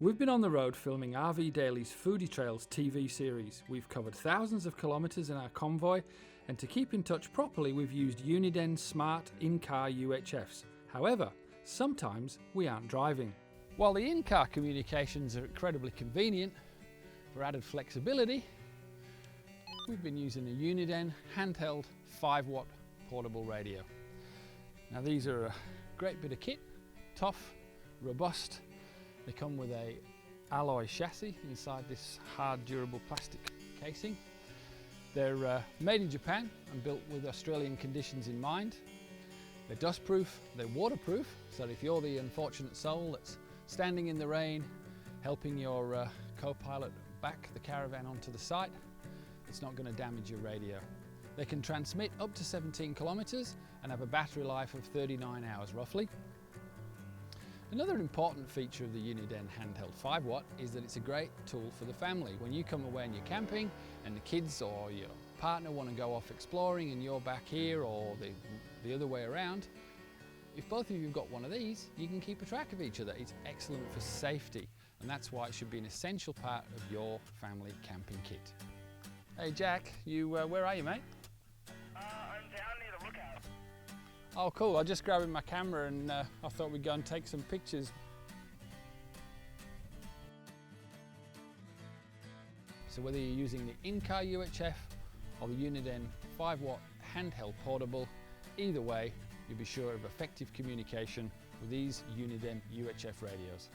We've been on the road filming RV Daily's Foodie Trails TV series. We've covered thousands of kilometres in our convoy, and to keep in touch properly we've used Uniden's smart in-car UHFs. However, sometimes we aren't driving. While the in-car communications are incredibly convenient, for added flexibility, we've been using a Uniden Handheld 5-watt portable radio. Now these are a great bit of kit, tough, robust. They come with a alloy chassis inside this hard, durable plastic casing. They're made in Japan and built with Australian conditions in mind. They're dustproof, they're waterproof, so that if you're the unfortunate soul that's standing in the rain, helping your co-pilot back the caravan onto the site, it's not going to damage your radio. They can transmit up to 17 kilometres and have a battery life of 39 hours roughly. Another important feature of the Uniden Handheld 5-watt is that it's a great tool for the family. When you come away and you're camping and the kids or your partner want to go off exploring and you're back here, or the other way around, if both of you have got one of these, you can keep a track of each other. It's excellent for safety, and that's why it should be an essential part of your family camping kit. Hey Jack, where are you, mate? I'm down near the lookout. Oh cool, I was just grabbing my camera and I thought we'd go and take some pictures. So whether you're using the in-car UHF or the Uniden 5-watt handheld portable, either way, you'll be sure of effective communication with these Uniden UHF radios.